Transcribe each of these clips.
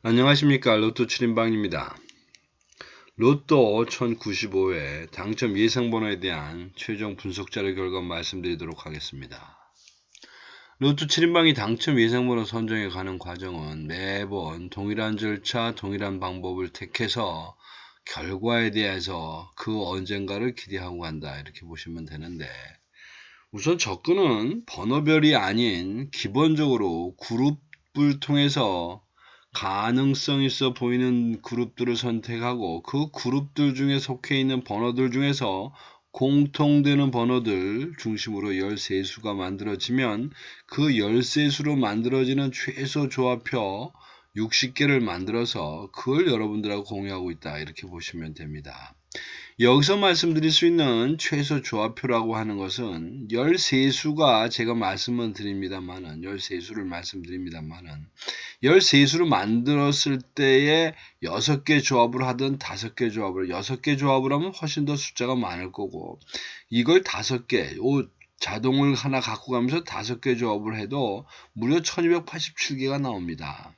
안녕하십니까. 로또 7인방입니다. 로또 1095회 당첨 예상번호에 대한 최종 분석 자료 결과 말씀드리도록 하겠습니다. 로또 7인방이 당첨 예상번호 선정에 가는 과정은 매번 동일한 절차, 동일한 방법을 택해서 결과에 대해서 그 언젠가를 기대하고 간다. 이렇게 보시면 되는데, 우선 접근은 번호별이 아닌 기본적으로 그룹을 통해서 가능성 있어 보이는 그룹들을 선택하고 그 그룹들 중에 속해 있는 번호들 중에서 공통되는 번호들 중심으로 열세수가 만들어지면 그 열세수로 만들어지는 최소 조합표 60개를 만들어서 그걸 여러분들하고 공유하고 있다. 이렇게 보시면 됩니다. 여기서 말씀드릴 수 있는 최소 조합표라고 하는 것은 13수가 제가 말씀을 드립니다만은 13수를 말씀드립니다만은 13수를 만들었을 때에 6개 조합을 하든 5개 조합을 6개 조합을 하면 훨씬 더 숫자가 많을 거고 이걸 5개 자동을 하나 갖고 가면서 5개 조합을 해도 무려 1287개가 나옵니다.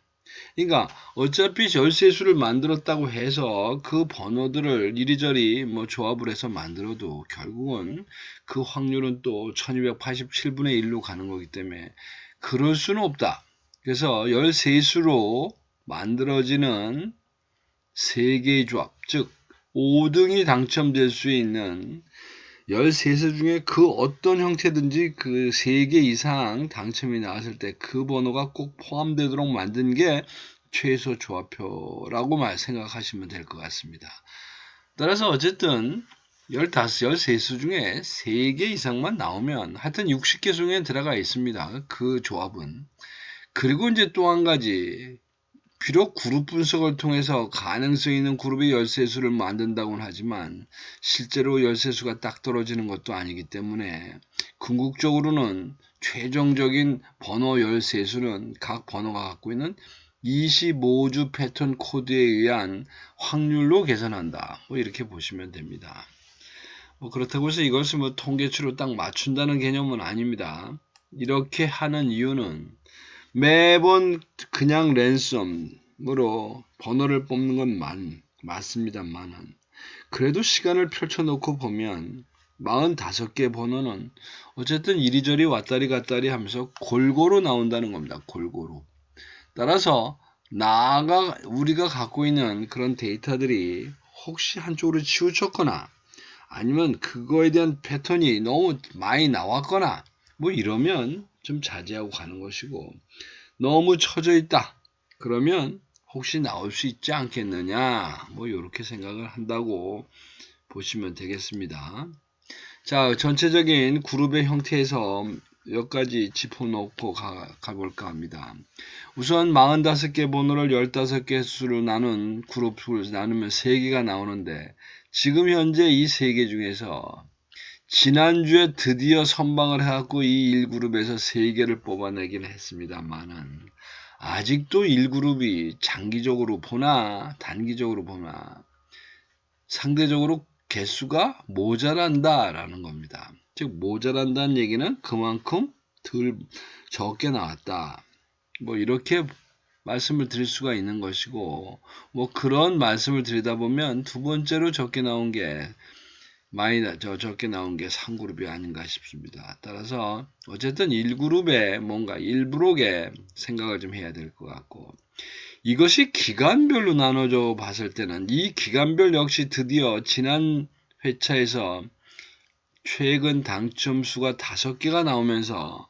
그러니까 어차피 열세수를 만들었다고 해서 그 번호들을 이리저리 조합을 해서 만들어도 결국은 그 확률은 또 1287분의 1로 가는 거기 때문에 그럴 수는 없다. 그래서 열세수로 만들어지는 3개의 조합, 즉 5등이 당첨될 수 있는 13수 중에 그 어떤 형태든지 그 3개 이상 당첨이 나왔을 때 그 번호가 꼭 포함되도록 만든 게 최소 조합표라고 생각하시면 될 것 같습니다. 따라서 어쨌든 13수 중에 3개 이상만 나오면 하여튼 60개 중에 들어가 있습니다. 그 조합은. 그리고 이제 또 한 가지 비록 그룹 분석을 통해서 가능성 있는 그룹의 열세수를 만든다고는 하지만 실제로 열세수가 딱 떨어지는 것도 아니기 때문에 궁극적으로는 최종적인 번호 열세수는 각 번호가 갖고 있는 25주 패턴 코드에 의한 확률로 계산한다. 이렇게 보시면 됩니다. 그렇다고 해서 이것을 통계치로 딱 맞춘다는 개념은 아닙니다. 이렇게 하는 이유는 매번 그냥 랜섬으로 번호를 뽑는 건 맞습니다만은 그래도 시간을 펼쳐놓고 보면 45개 번호는 어쨌든 이리저리 왔다리 갔다리 하면서 골고루 나온다는 겁니다. 골고루. 따라서 우리가 갖고 있는 그런 데이터들이 혹시 한쪽으로 치우쳤거나 아니면 그거에 대한 패턴이 너무 많이 나왔거나 이러면 좀 자제하고 가는 것이고 너무 처져 있다. 그러면 혹시 나올 수 있지 않겠느냐 이렇게 생각을 한다고 보시면 되겠습니다. 자, 전체적인 그룹의 형태에서 몇 가지 짚어놓고 가볼까 합니다. 우선 45개 번호를 15개 수로 나눈 그룹을 나누면 3개가 나오는데 지금 현재 이 3개 중에서 지난주에 드디어 선방을 해갖고 이 1그룹에서 3개를 뽑아내긴 했습니다만은 아직도 1그룹이 장기적으로 보나 단기적으로 보나 상대적으로 개수가 모자란다라는 겁니다. 즉 모자란다는 얘기는 그만큼 덜 적게 나왔다. 이렇게 말씀을 드릴 수가 있는 것이고 그런 말씀을 드리다 보면 두 번째로 적게 나온 게 적게 나온 게 3그룹이 아닌가 싶습니다. 따라서 어쨌든 1그룹에 뭔가 일부러게 생각을 좀 해야 될 것 같고 이것이 기간별로 나눠져 봤을 때는 이 기간별 역시 드디어 지난 회차에서 최근 당첨수가 5개가 나오면서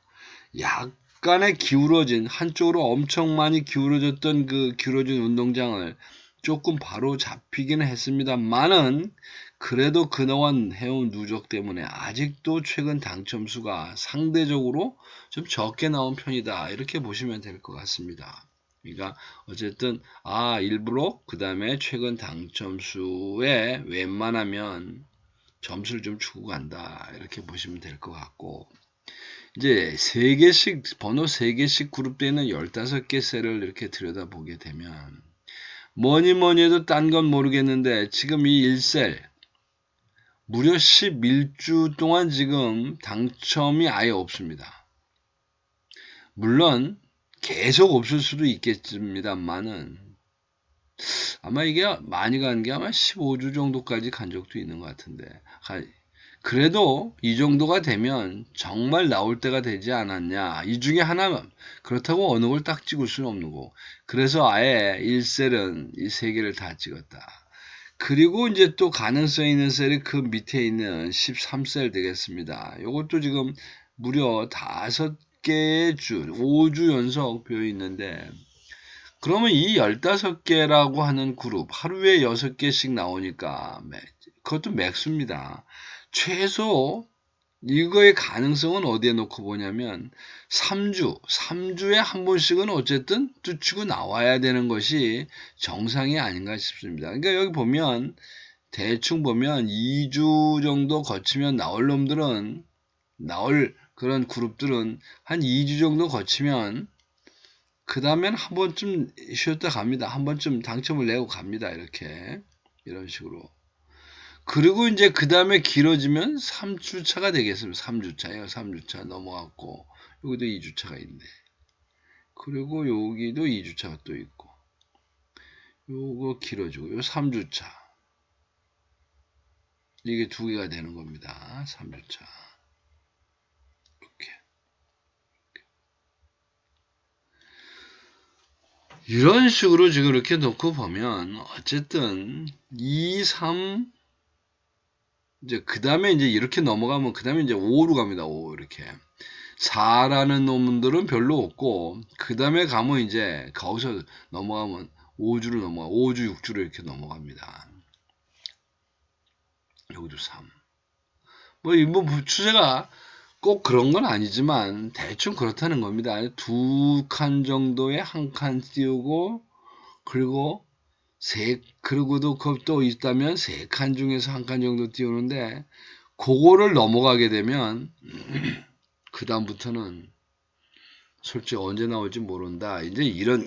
약간의 기울어진 한쪽으로 엄청 많이 기울어졌던 그 기울어진 운동장을 조금 바로 잡히기는 했습니다만은 그래도 그동안 해온 누적 때문에 아직도 최근 당첨수가 상대적으로 좀 적게 나온 편이다. 이렇게 보시면 될 것 같습니다. 그러니까 어쨌든 일부러 그 다음에 최근 당첨수에 웬만하면 점수를 좀 주고 간다. 이렇게 보시면 될 것 같고 이제 번호 3개씩 그룹되어 있는 15개 셀을 이렇게 들여다보게 되면 뭐니 해도 딴 건 모르겠는데 지금 이 1셀 무려 11주 동안 지금 당첨이 아예 없습니다. 물론 계속 없을 수도 있겠습니다만은 아마 이게 많이 간 게 아마 15주 정도까지 간 적도 있는 것 같은데. 그래도 이 정도가 되면 정말 나올 때가 되지 않았냐. 이 중에 하나만. 그렇다고 어느 걸 딱 찍을 수는 없는 거고. 그래서 아예 1셀은 이 세 개를 다 찍었다. 그리고 이제 또 가능성 있는 셀이 그 밑에 있는 13셀 되겠습니다. 이것도 지금 무려 5개의 주, 5주 연속 보여 있는데, 그러면 이 15개라고 하는 그룹, 하루에 6개씩 나오니까, 그것도 맥수입니다. 최소, 이거의 가능성은 어디에 놓고 보냐면, 3주에 한 번씩은 어쨌든 뚜치고 나와야 되는 것이 정상이 아닌가 싶습니다. 그러니까 여기 보면, 대충 보면 2주 정도 거치면 나올 놈들은, 나올 그런 그룹들은 한 2주 정도 거치면, 그 다음엔 한 번쯤 쉬었다 갑니다. 한 번쯤 당첨을 내고 갑니다. 이렇게. 이런 식으로. 그리고 이제 그 다음에 길어지면 3주차가 되겠습니다. 3주차예요. 3주차 넘어갔고, 여기도 2주차가 있네. 그리고 여기도 2주차가 또 있고, 요거 길어지고, 요 3주차. 이게 2개가 되는 겁니다. 3주차. 이렇게. 이런 식으로 지금 이렇게 놓고 보면, 어쨌든, 2, 3, 이제 그 다음에 이제 이렇게 넘어가면 그 다음에 이제 5로 갑니다. 5 이렇게 4라는 놈들은 별로 없고 그 다음에 가면 이제 거기서 넘어가면 5주로 넘어가 5주 6주로 이렇게 넘어갑니다. 여기도 3. 뭐 추세가 꼭 그런 건 아니지만 대충 그렇다는 겁니다. 2칸 정도에 한 칸 띄우고 그리고 그리고도 또 있다면 3칸 중에서 한 칸 정도 띄우는데 그거를 넘어가게 되면 그 다음부터는 솔직히 언제 나올지 모른다. 이제 이런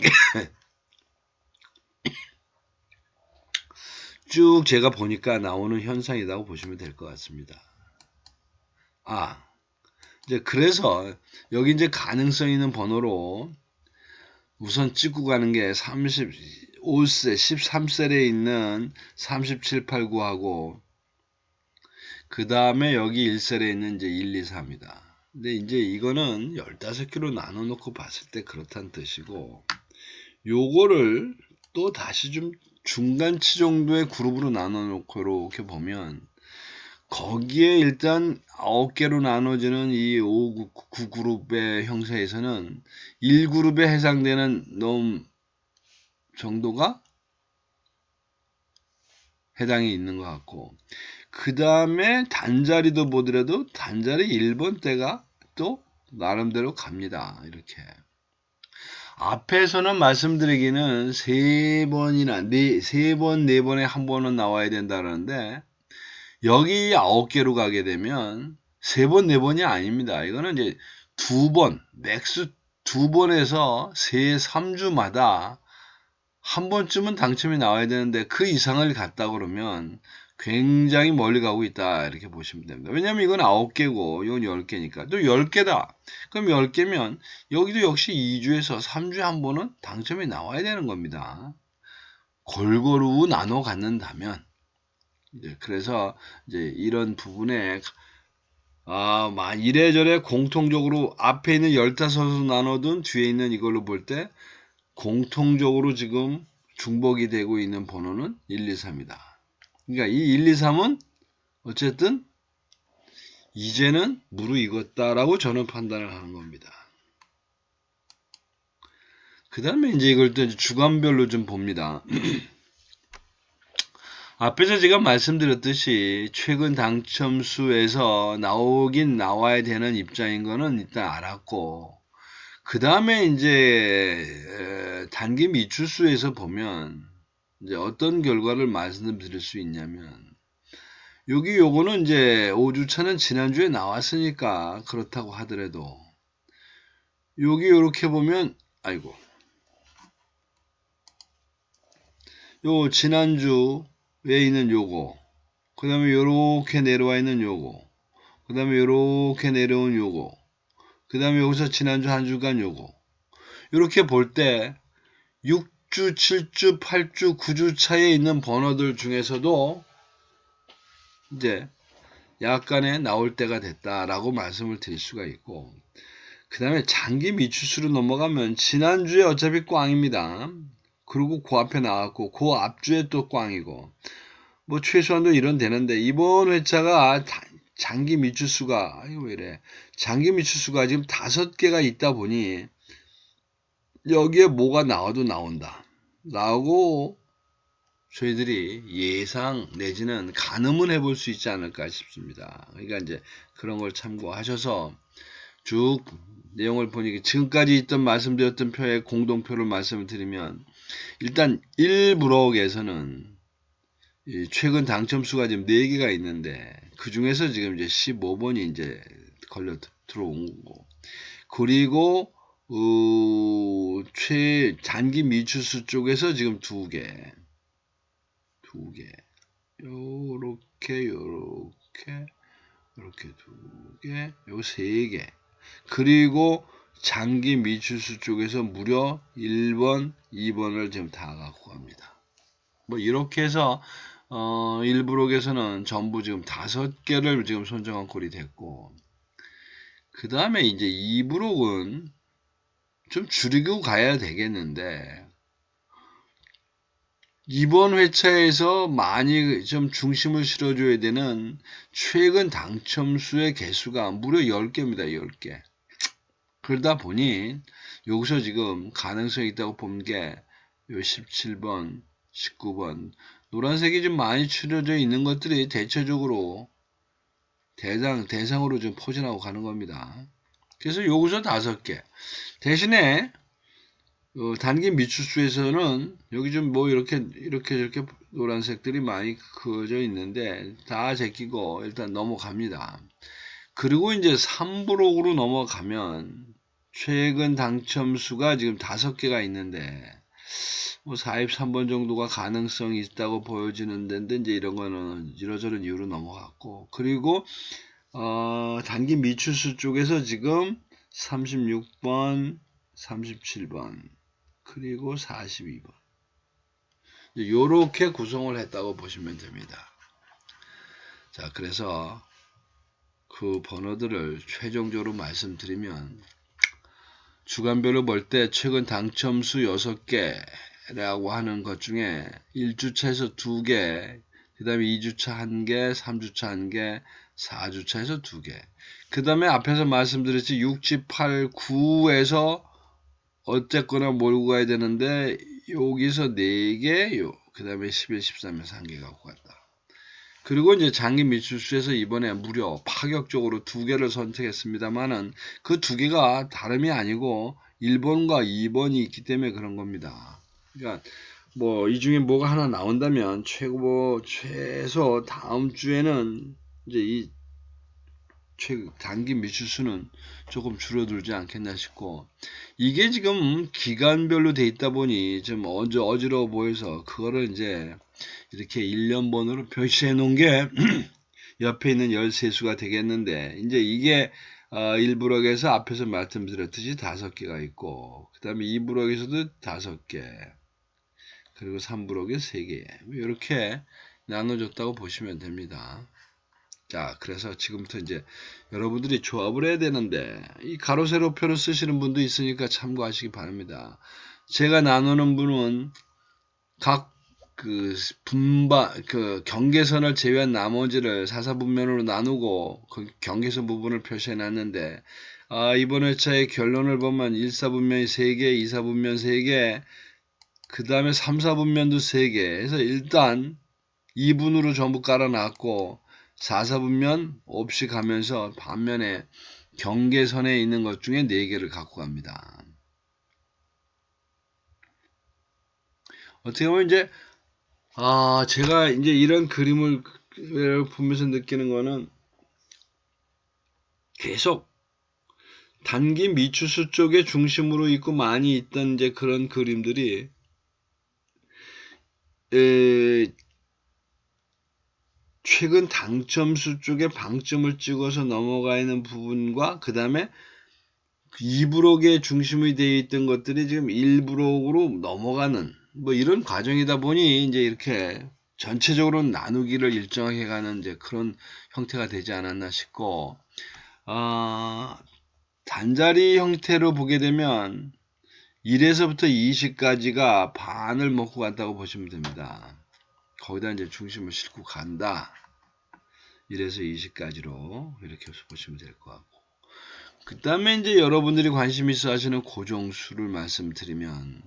쭉 제가 보니까 나오는 현상이라고 보시면 될 것 같습니다. 이제 그래서 여기 이제 가능성 있는 번호로 우선 찍고 가는 게 35셀, 13셀에 있는 37, 8, 9하고 그 다음에 여기 1셀에 있는 이제 1, 2, 4입니다. 근데 이제 이거는 15개로 나눠 놓고 봤을 때 그렇다는 뜻이고 요거를 또 다시 좀 중간치 정도의 그룹으로 나눠 놓고 이렇게 보면 거기에 일단 9개로 나눠지는 이 5, 9 그룹의 형태에서는 1그룹에 해당되는 놈 정도가 해당이 있는 것 같고 그 다음에 단자리도 보더라도 단자리 1번 때가 또 나름대로 갑니다. 이렇게 앞에서는 말씀드리기는 3번이나 3번, 4번에 한 번은 나와야 된다 그러는데 여기 9개로 가게 되면 3번, 4번이 아닙니다. 이거는 이제 2번, 맥스 2번에서 3주마다 한 번쯤은 당첨이 나와야 되는데 그 이상을 갔다 그러면 굉장히 멀리 가고 있다 이렇게 보시면 됩니다. 왜냐하면 이건 9개고 이건 10개니까 또 10개다. 그럼 10개면 여기도 역시 2주에서 3주에 한 번은 당첨이 나와야 되는 겁니다. 골고루 나눠 갖는다면 그래서 이제 이런 부분에 이래저래 공통적으로 앞에 있는 15로 나눠둔 뒤에 있는 이걸로 볼 때 공통적으로 지금 중복이 되고 있는 번호는 1, 2, 3이다. 그러니까 이 1, 2, 3은 어쨌든 이제는 무르익었다라고 저는 판단을 하는 겁니다. 그 다음에 이제 이걸 또 주간별로 좀 봅니다. 앞에서 제가 말씀드렸듯이 최근 당첨수에서 나오긴 나와야 되는 입장인 거는 일단 알았고 그 다음에 이제 단기 미추수에서 보면 이제 어떤 결과를 말씀드릴 수 있냐면 요거는 이제 5주차는 지난주에 나왔으니까 그렇다고 하더라도 여기 요렇게 보면 요 지난주에 있는 요거 그 다음에 요렇게 내려와 있는 요거 그 다음에 요렇게 내려온 요거 그 다음에 여기서 지난주 한 주간 요거 이렇게 볼 때 6주, 7주, 8주, 9주 차에 있는 번호들 중에서도 이제 약간의 나올 때가 됐다라고 말씀을 드릴 수가 있고, 그 다음에 장기 미추수로 넘어가면 지난주에 어차피 꽝입니다. 그리고 그 앞에 나왔고 그 앞주에 또 꽝이고, 뭐 최소한도 이런 되는데, 이번 회차가 장기 미추수가 이거 왜 이래, 장기 미추수가 지금 5개가 있다 보니 여기에 뭐가 나와도 나온다 라고 저희들이 예상 내지는 가늠은 해볼 수 있지 않을까 싶습니다. 그러니까 이제 그런 걸 참고하셔서 쭉 내용을 보니, 지금까지 있던 말씀드렸던 표의 공동표를 말씀을 드리면, 일단 1브록에서는 최근 당첨수가 지금 4개가 있는데, 그 중에서 지금 이제 15번이 이제 걸려 들어온 거고, 그리고 단기 미추수 쪽에서 지금 2개, 요렇게 2개, 요 3개, 그리고 장기 미추수 쪽에서 무려 1번, 2번을 지금 다 갖고 갑니다. 뭐 이렇게 해서 1브록에서는 전부 지금 5개를 지금 선정한 꼴이 됐고, 그 다음에 이제 2브록은 좀 줄이고 가야 되겠는데, 이번 회차에서 많이 좀 중심을 실어줘야 되는 최근 당첨수의 개수가 무려 10개입니다. 10개. 그러다 보니 여기서 지금 가능성이 있다고 본 게 요 17번, 19번, 노란색이 좀 많이 추려져 있는 것들이 대체적으로 대상으로 좀 포진하고 가는 겁니다. 그래서 여기서 5개. 대신에 단기 미추수에서는 여기 좀 뭐 이렇게 저렇게 노란색들이 많이 그어져 있는데 다 제끼고 일단 넘어갑니다. 그리고 이제 3브록으로 넘어가면 최근 당첨수가 지금 5개가 있는데 뭐 43번 정도가 가능성이 있다고 보여지는 데인데, 이제 이런 거는 이러저런 이유로 넘어갔고, 그리고 단기 미추수 쪽에서 지금 36번, 37번, 그리고 42번. 요렇게 구성을 했다고 보시면 됩니다. 자, 그래서 그 번호들을 최종적으로 말씀드리면, 주간별로 볼 때 최근 당첨수 6개라고 하는 것 중에 1주차에서 2개, 그 다음에 2주차 1개, 3주차 1개, 4주차에서 2개. 그 다음에 앞에서 말씀드렸지 6, 7, 8, 9에서 어쨌거나 몰고 가야 되는데 여기서 4개, 그 다음에 11, 13에서 1개 갖고 갔다. 그리고 이제 장기 미추수에서 이번에 무려 파격적으로 2개를 선택했습니다만은 그 2개가 다름이 아니고 1번과 2번이 있기 때문에 그런 겁니다. 그러니까 뭐 이 중에 뭐가 하나 나온다면 최소 다음 주에는 이제 이 단기 미추수는 조금 줄어들지 않겠나 싶고, 이게 지금 기간별로 돼 있다 보니 좀 어지러워 보여서 그거를 이제 이렇게 1년번으로 표시해 놓은 게 옆에 있는 13수가 되겠는데, 이제 이게 1브록에서 앞에서 말씀드렸듯이 5개가 있고, 그 다음에 2브록에서도 5개, 그리고 3브록에 3개, 이렇게 나눠줬다고 보시면 됩니다. 자, 그래서 지금부터 이제 여러분들이 조합을 해야 되는데, 이 가로 세로표를 쓰시는 분도 있으니까 참고하시기 바랍니다. 제가 나누는 분은 각 경계선을 제외한 나머지를 사사분면으로 나누고 그 경계선 부분을 표시해 놨는데, 이번 회차의 결론을 보면 1사분면이 3개, 2사분면 3개, 그 다음에 3사분면도 3개 해서 일단 2분으로 전부 깔아놨고, 4사분면 없이 가면서 반면에 경계선에 있는 것 중에 4개를 갖고 갑니다. 어떻게 보면 이제 제가 이제 이런 그림을 보면서 느끼는 거는, 계속 단기 미추수 쪽에 중심으로 있고 많이 있던 이제 그런 그림들이 최근 당첨수 쪽에 방점을 찍어서 넘어가 있는 부분과, 그 다음에 2브록에 중심이 되어 있던 것들이 지금 1브록으로 넘어가는, 뭐 이런 과정이다 보니 이제 이렇게 전체적으로 나누기를 일정하게 가는 이제 그런 형태가 되지 않았나 싶고, 단자리 형태로 보게 되면 1에서부터 20까지가 반을 먹고 간다고 보시면 됩니다. 거기다 이제 중심을 싣고 간다. 1에서 20까지로 이렇게 보시면 될 것 같고. 그 다음에 이제 여러분들이 관심 있어 하시는 고정수를 말씀드리면,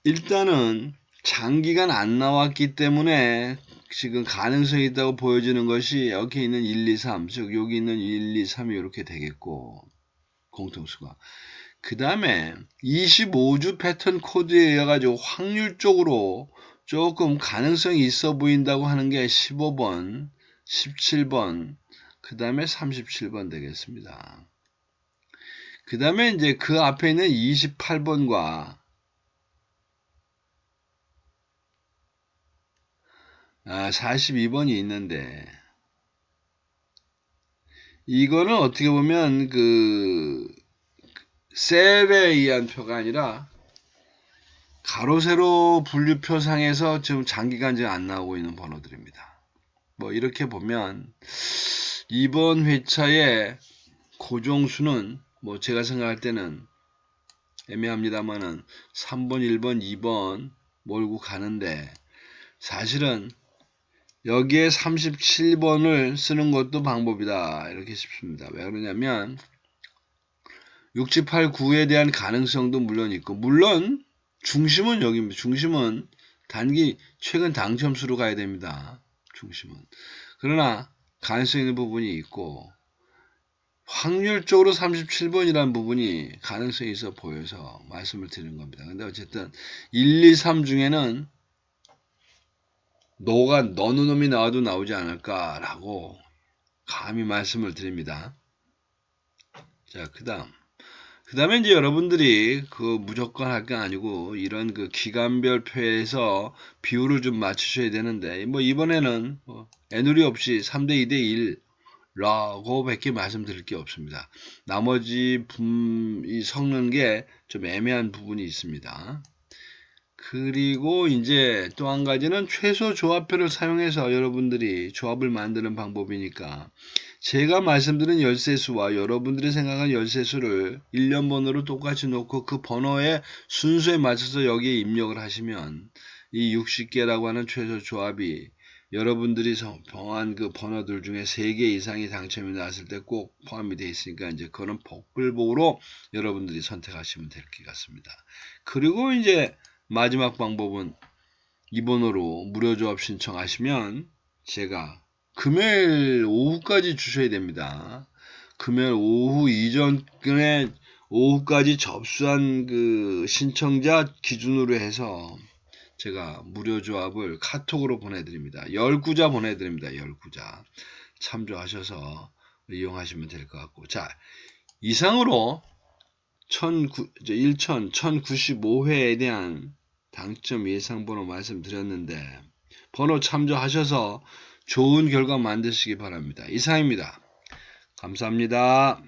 일단은 장기간 안 나왔기 때문에 지금 가능성이 있다고 보여지는 것이 여기 있는 1, 2, 3, 즉 여기 있는 1, 2, 3이 이렇게 되겠고, 공통수가. 그 다음에 25주 패턴 코드에 의해 가지고 확률적으로 조금 가능성이 있어 보인다고 하는 게 15번, 17번, 그 다음에 37번 되겠습니다. 그 다음에 이제 그 앞에 있는 28번과 42번이 있는데, 이거는 어떻게 보면 그 셀에 의한 표가 아니라 가로 세로 분류표상에서 지금 장기간 지금 안 나오고 있는 번호들입니다. 뭐 이렇게 보면 이번 회차의 고정수는 뭐 제가 생각할 때는 애매합니다만은 3번, 1번, 2번 몰고 가는데, 사실은 여기에 37번을 쓰는 것도 방법이다 이렇게 싶습니다. 왜 그러냐면 6, 7, 8, 9에 대한 가능성도 물론 있고, 물론 중심은 여기입니다. 중심은 단기 최근 당첨수로 가야 됩니다. 중심은. 그러나 가능성 있는 부분이 있고, 확률적으로 37번이라는 부분이 가능성이 있어 보여서 말씀을 드리는 겁니다. 근데 어쨌든 1, 2, 3 중에는 너는 놈이 나와도 나오지 않을까라고 감히 말씀을 드립니다. 자, 그 다음에 이제 여러분들이 그 무조건 할 게 아니고 이런 그 기간별 표에서 비율을 좀 맞추셔야 되는데, 뭐 이번에는 애누리 없이 3대 2대 1 라고 밖에 말씀드릴 게 없습니다. 나머지 이 섞는 게 좀 애매한 부분이 있습니다. 그리고 이제 또 한 가지는 최소 조합표를 사용해서 여러분들이 조합을 만드는 방법이니까, 제가 말씀드린 열쇠수와 여러분들이 생각한 열쇠수를 일련번호로 똑같이 놓고 그 번호의 순서에 맞춰서 여기에 입력을 하시면 이 60개라고 하는 최소 조합이 여러분들이 정한 그 번호들 중에 3개 이상이 당첨이 나왔을 때 꼭 포함이 되어 있으니까 이제 그거는 복불복으로 여러분들이 선택하시면 될 것 같습니다. 그리고 이제 마지막 방법은 이 번호로 무료 조합 신청하시면 제가 금요일 오후까지 주셔야 됩니다. 금요일 오후 이전에 오후까지 접수한 그 신청자 기준으로 해서 제가 무료 조합을 카톡으로 보내드립니다. 10구자 보내드립니다. 10구자. 참조하셔서 이용하시면 될 것 같고. 자, 이상으로 1095회에 대한 당첨 예상번호 말씀드렸는데, 번호 참조하셔서 좋은 결과 만드시기 바랍니다. 이상입니다. 감사합니다.